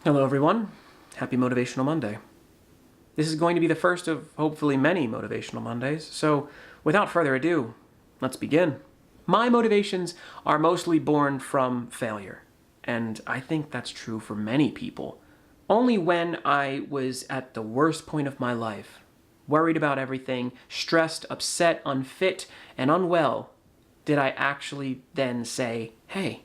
Hello everyone, happy Motivational Monday. This is going to be the first of hopefully many Motivational Mondays, so without further ado, let's begin. My motivations are mostly born from failure, and I think that's true for many people. Only when I was at the worst point of my life, worried about everything, stressed, upset, unfit, and unwell, did I actually then say, hey,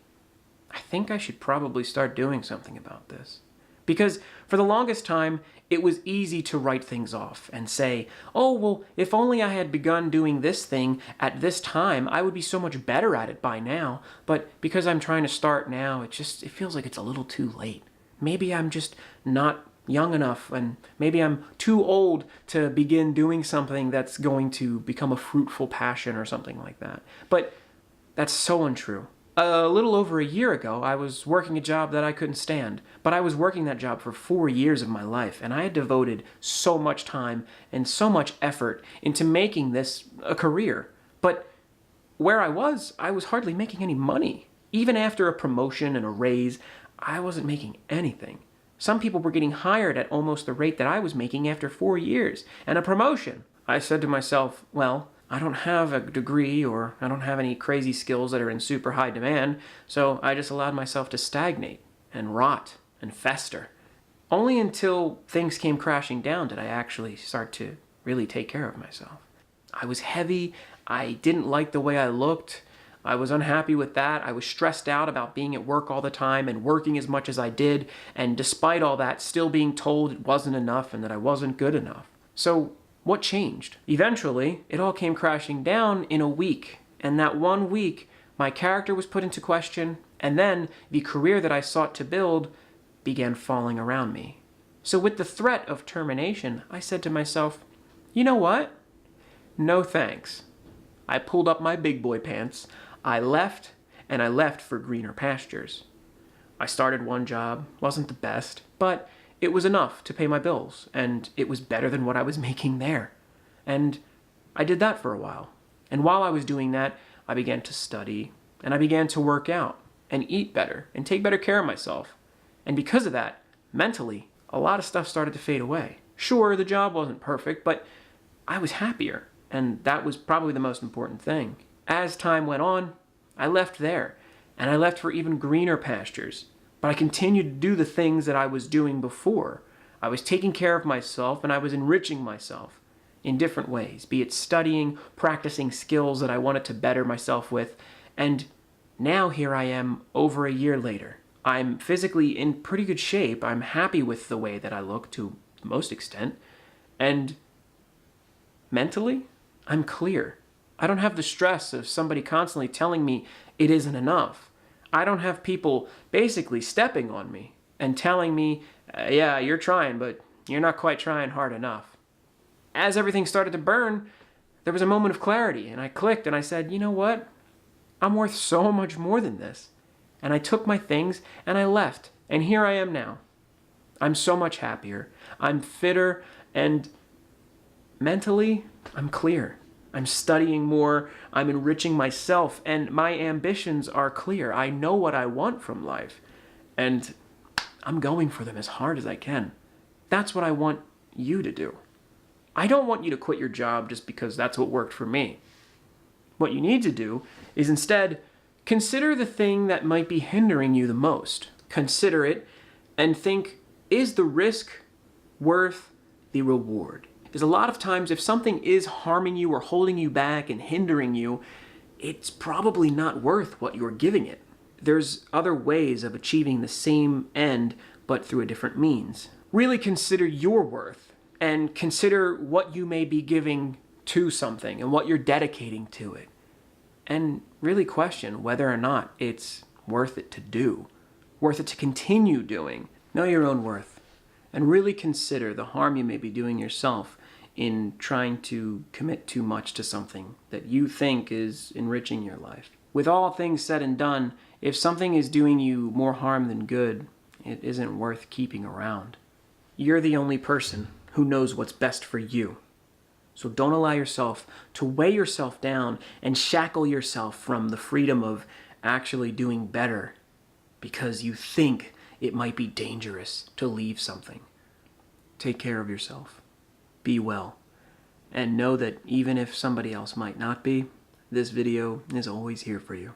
I think I should probably start doing something about this. Because for the longest time, it was easy to write things off and say, oh, well, if only I had begun doing this thing at this time, I would be so much better at it by now. But because I'm trying to start now, it feels like it's a little too late. Maybe I'm just not young enough, and maybe I'm too old to begin doing something that's going to become a fruitful passion or something like that. But that's so untrue. A little over a year ago, I was working a job that I couldn't stand, but I was working that job for 4 years of my life, and I had devoted so much time and so much effort into making this a career. But where I was hardly making any money. Even after a promotion and a raise, I wasn't making anything. Some people were getting hired at almost the rate that I was making after 4 years, and a promotion. I said to myself, well, I don't have a degree or I don't have any crazy skills that are in super high demand, so I just allowed myself to stagnate and rot and fester. Only until things came crashing down did I actually start to really take care of myself. I was heavy, I didn't like the way I looked, I was unhappy with that, I was stressed out about being at work all the time and working as much as I did, and despite all that, still being told it wasn't enough and that I wasn't good enough. So what changed? Eventually, it all came crashing down in a week. And that 1 week, my character was put into question, and then the career that I sought to build began falling around me. So with the threat of termination, I said to myself, you know what? No thanks. I pulled up my big boy pants, I left, and I left for greener pastures. I started one job, wasn't the best, but it was enough to pay my bills, and it was better than what I was making there. And I did that for a while. And while I was doing that, I began to study, and I began to work out, and eat better, and take better care of myself. And because of that, mentally, a lot of stuff started to fade away. Sure, the job wasn't perfect, but I was happier, and that was probably the most important thing. As time went on, I left there, and I left for even greener pastures. But I continued to do the things that I was doing before. I was taking care of myself and I was enriching myself in different ways, be it studying, practicing skills that I wanted to better myself with. And now here I am over a year later. I'm physically in pretty good shape. I'm happy with the way that I look to the most extent. And mentally, I'm clear. I don't have the stress of somebody constantly telling me it isn't enough. I don't have people basically stepping on me and telling me, yeah, you're trying, but you're not quite trying hard enough. As everything started to burn, there was a moment of clarity, and I clicked and I said, you know what? I'm worth so much more than this. And I took my things and I left, and here I am now. I'm so much happier. I'm fitter, and mentally, I'm clear. I'm studying more, I'm enriching myself, and my ambitions are clear. I know what I want from life, and I'm going for them as hard as I can. That's what I want you to do. I don't want you to quit your job just because that's what worked for me. What you need to do is instead consider the thing that might be hindering you the most. Consider it and think, is the risk worth the reward? Because a lot of times if something is harming you or holding you back and hindering you, it's probably not worth what you're giving it. There's other ways of achieving the same end, but through a different means. Really consider your worth and consider what you may be giving to something and what you're dedicating to it. And really question whether or not it's worth it to do, worth it to continue doing. Know your own worth and really consider the harm you may be doing yourself in trying to commit too much to something that you think is enriching your life. With all things said and done, if something is doing you more harm than good, it isn't worth keeping around. You're the only person who knows what's best for you. So don't allow yourself to weigh yourself down and shackle yourself from the freedom of actually doing better because you think it might be dangerous to leave something. Take care of yourself. Be well. And know that even if somebody else might not be, this video is always here for you.